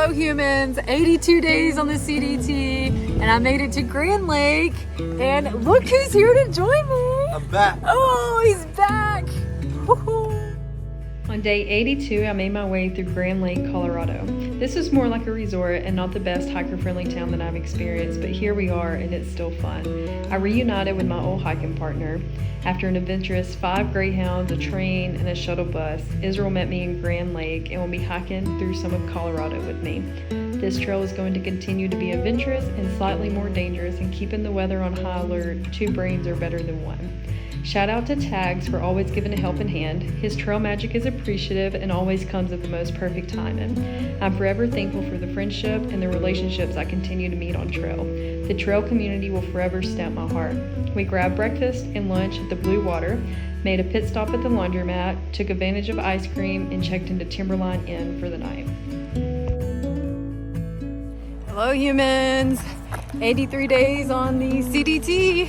Hello humans, 82 days on the CDT and I made it to Grand Lake and look who's here to join me. I'm back. Oh, he's back. Woo-hoo. On day 82, I made my way through Grand Lake, Colorado. This is more like a resort and not the best hiker-friendly town that I've experienced, but here we are and it's still fun. I reunited with my old hiking partner. After an adventurous 5 Greyhounds, a train, and a shuttle bus, Israel met me in Grand Lake and will be hiking through some of Colorado with me. This trail is going to continue to be adventurous and slightly more dangerous, and keeping the weather on high alert, 2 brains are better than 1. Shout out to Tags for always giving a helping hand. His trail magic is appreciative and always comes at the most perfect timing. I'm forever thankful for the friendship and the relationships I continue to meet on trail. The trail community will forever stamp my heart. We grabbed breakfast and lunch at the Blue Water, made a pit stop at the laundromat, took advantage of ice cream, and checked into Timberline Inn for the night. Hello humans, 83 days on the CDT.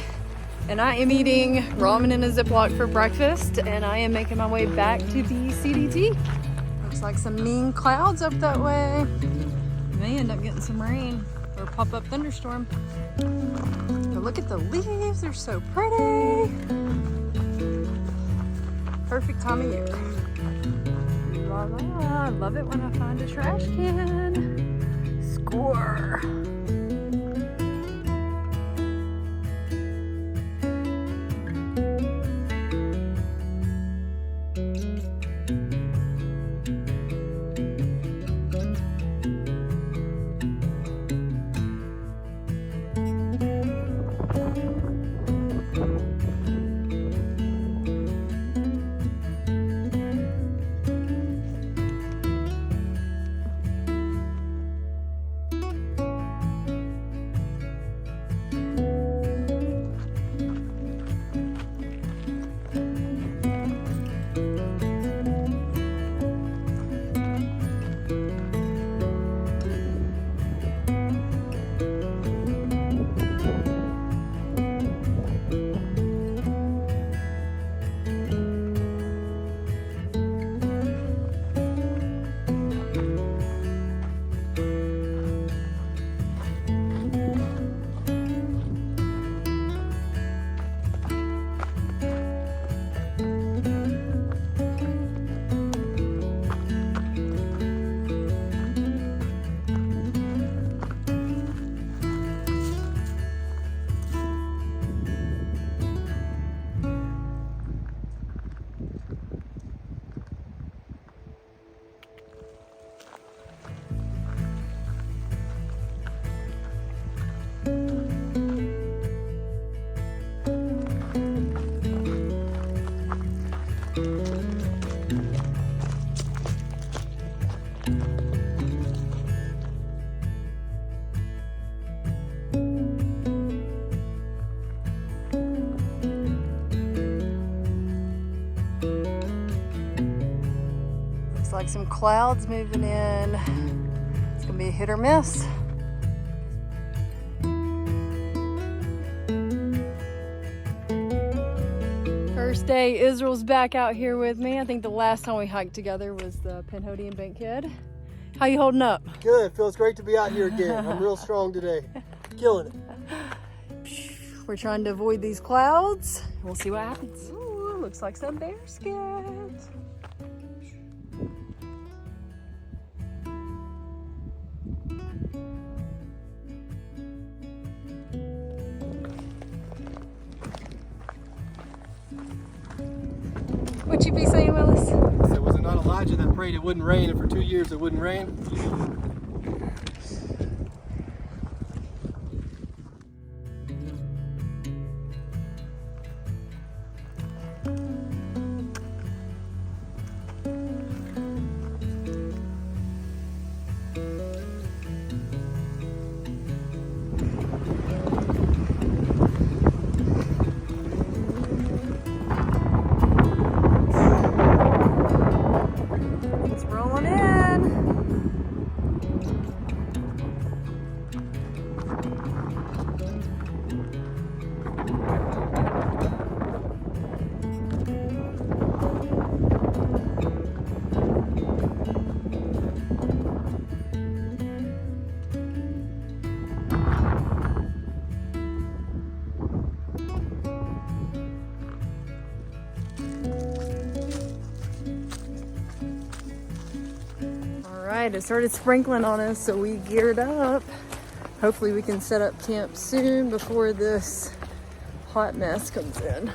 And I am eating ramen in a Ziploc for breakfast, and I am making my way back to the CDT. Looks like some mean clouds up that way. May end up getting some rain or pop-up thunderstorm. But look at the leaves, they're so pretty. Perfect time of year. La la, I love it when I find a trash can. Score. Like some clouds moving in. It's gonna be a hit or miss. First day, Israel's back out here with me. I think the last time we hiked together was the Pinhoti Bankhead. How you holding up? Good, feels great to be out here again. I'm real strong today. Killing it. We're trying to avoid these clouds. We'll see what happens. Ooh, looks like some bear skins. What you be saying, Willis? So was it not Elijah that prayed it wouldn't rain, and for 2 years it wouldn't rain? night. It started sprinkling on us, so we geared up. Hopefully we can set up camp soon before this hot mess comes in.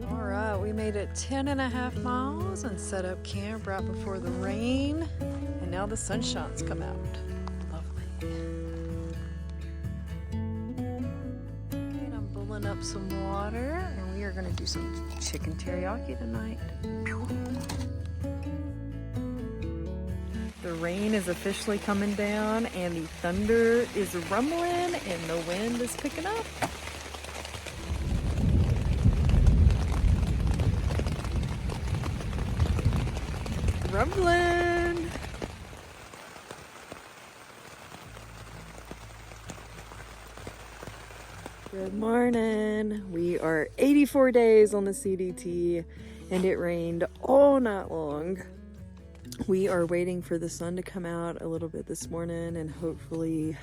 All right, we made it 10.5 miles and set up camp right before the rain. And now the sunshine's come out. Lovely. And I'm pulling up some water, and we are gonna do some chicken teriyaki tonight. The rain is officially coming down, and the thunder is rumbling, and the wind is picking up. Rumbling. Good morning. We are 84 days on the CDT, and it rained all night long. We are waiting for the sun to come out a little bit this morning and hopefully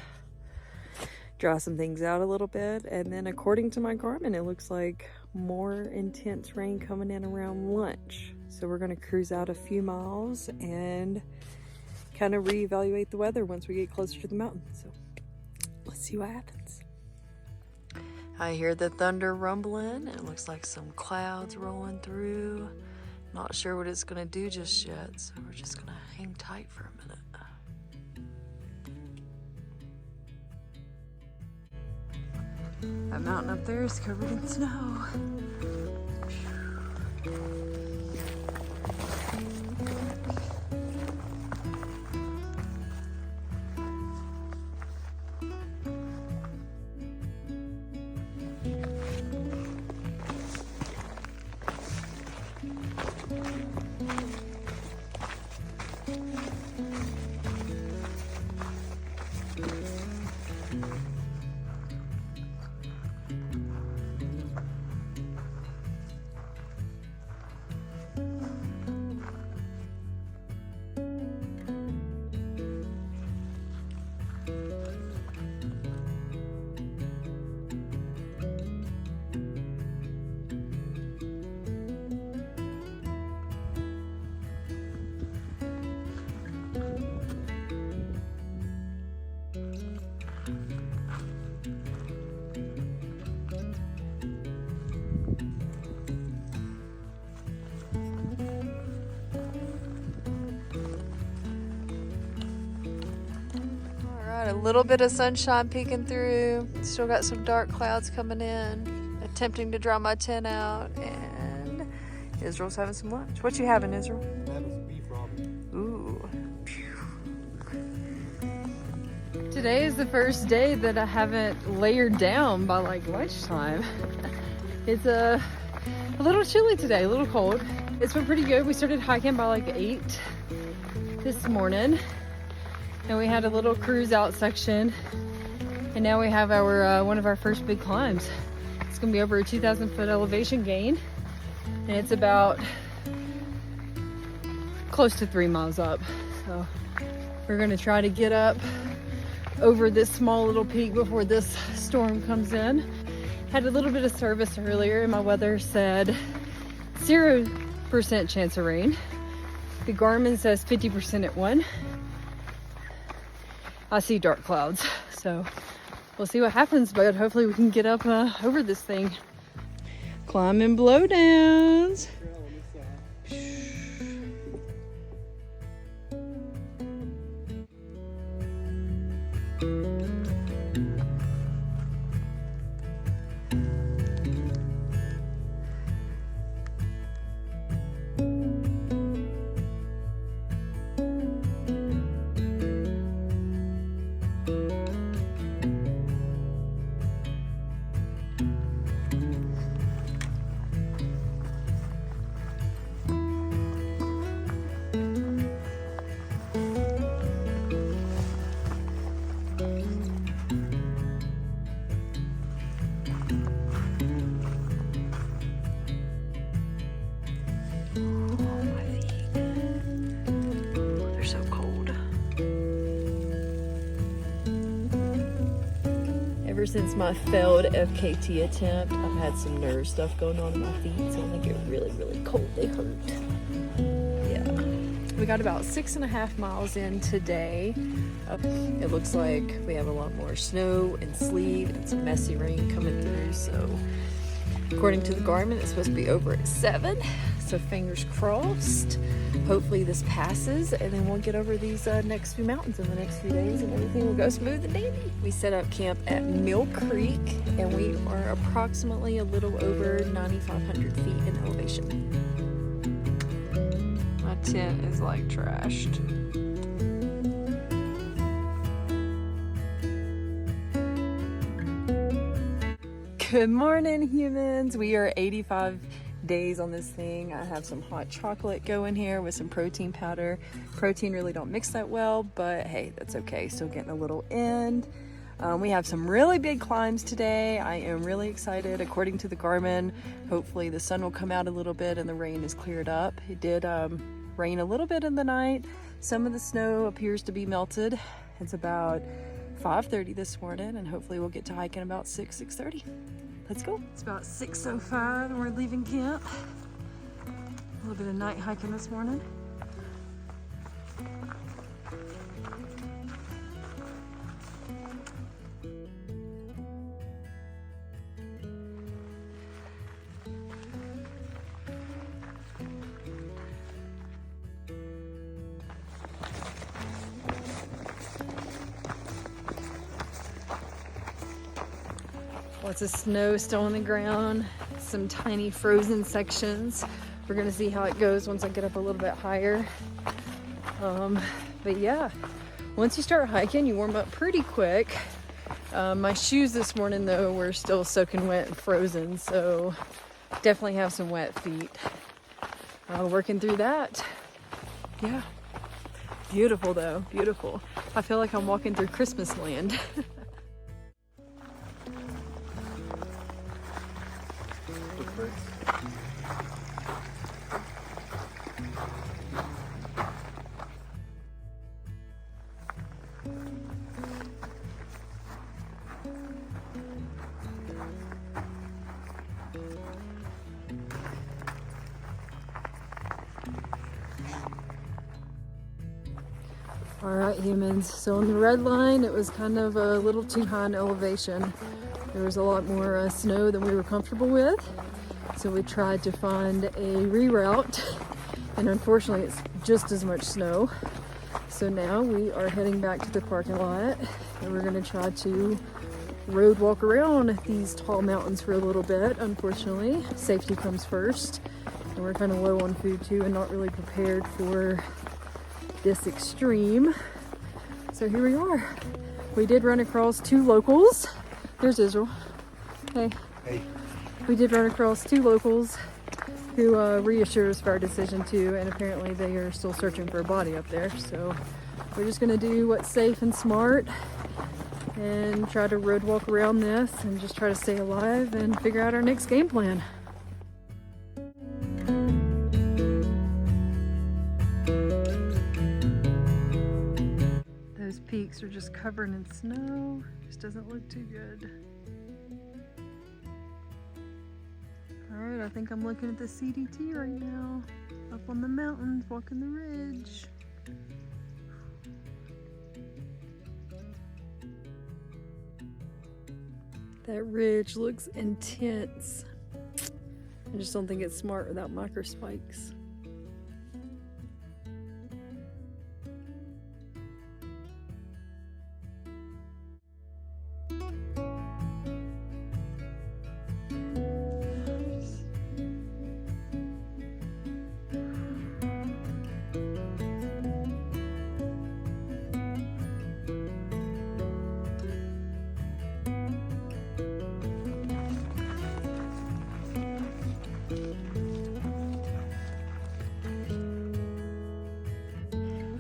dry some things out a little bit. And then according to my Garmin, it looks like more intense rain coming in around lunch. So we're going to cruise out a few miles and kind of reevaluate the weather once we get closer to the mountain. So let's see what happens. I hear the thunder rumbling. It looks like some clouds rolling through. Not sure what it's gonna do just yet, so we're just gonna hang tight for a minute. That mountain up there is covered in snow. A little bit of sunshine peeking through. Still got some dark clouds coming in. Attempting to dry my tent out, and Israel's having some lunch. What you having, Israel? I'm having some beef ramen. Ooh. Today is the first day that I haven't layered down by like lunchtime. It's a little chilly today, a little cold. It's been pretty good. We started hiking by like 8 this morning. And we had a little cruise out section, and now we have our one of our first big climbs. It's gonna be over a 2,000 foot elevation gain, and it's about close to 3 miles up. So we're gonna try to get up over this small little peak before this storm comes in. Had a little bit of service earlier, and my weather said 0% chance of rain. The Garmin says 50% at 1. I see dark clouds, so we'll see what happens, but hopefully we can get up over this thing. Climbing blowdowns. Ever since my failed FKT attempt, I've had some nerve stuff going on in my feet, so when they get really, really cold, they hurt. We got about 6.5 miles in today. It looks like we have a lot more snow and sleet and some messy rain coming through. So according to the Garmin, it's supposed to be over at 7. So fingers crossed. Hopefully this passes and then we'll get over these next few mountains in the next few days and everything will go smooth and dandy. We set up camp at Mill Creek and we are approximately a little over 9,500 feet in elevation. My tent is like trashed. Good morning, humans. We are 85 days on this thing. I have some hot chocolate going here with some protein powder. Protein really don't mix that well, but hey, that's okay. Still getting a little in. We have some really big climbs today. I am really excited. According to the Garmin, hopefully the sun will come out a little bit and the rain is cleared up. It did rain a little bit in the night. Some of the snow appears to be melted. It's about 5:30 this morning and hopefully we'll get to hiking about 6:30. Let's go. It's about 6:05 and we're leaving camp. A little bit of night hiking this morning. Lots of snow still on the ground, some tiny frozen sections. We're gonna see how it goes once I get up a little bit higher. But yeah, once you start hiking, you warm up pretty quick. My shoes this morning though were still soaking wet and frozen, so definitely have some wet feet. Working through that. Yeah, beautiful though, beautiful. I feel like I'm walking through Christmas land. All right, humans, so on the red line, it was kind of a little too high in elevation. There was a lot more snow than we were comfortable with. So we tried to find a reroute and unfortunately it's just as much snow. So now we are heading back to the parking lot and we're gonna try to road walk around these tall mountains for a little bit. Unfortunately, safety comes first and we're kind of low on food too and not really prepared for this extreme. So here we are. We did run across 2 locals. There's Israel. Hey. Hey. We did run across 2 locals who reassured us of our decision too, and apparently they are still searching for a body up there. So we're just gonna do what's safe and smart and try to road walk around this and just try to stay alive and figure out our next game plan. Those peaks are just covered in snow. Just doesn't look too good. Alright, I think I'm looking at the CDT right now. Up on the mountains, walking the ridge. That ridge looks intense. I just don't think it's smart without micro spikes.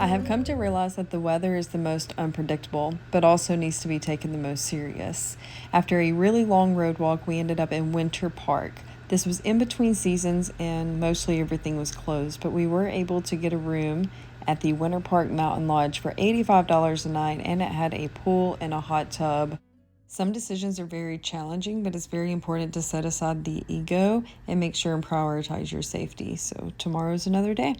I have come to realize that the weather is the most unpredictable, but also needs to be taken the most serious. After a really long road walk, we ended up in Winter Park. This was in between seasons and mostly everything was closed, but we were able to get a room at the Winter Park Mountain Lodge for $85 a night, and it had a pool and a hot tub. Some decisions are very challenging, but it's very important to set aside the ego and make sure and prioritize your safety. So tomorrow's another day.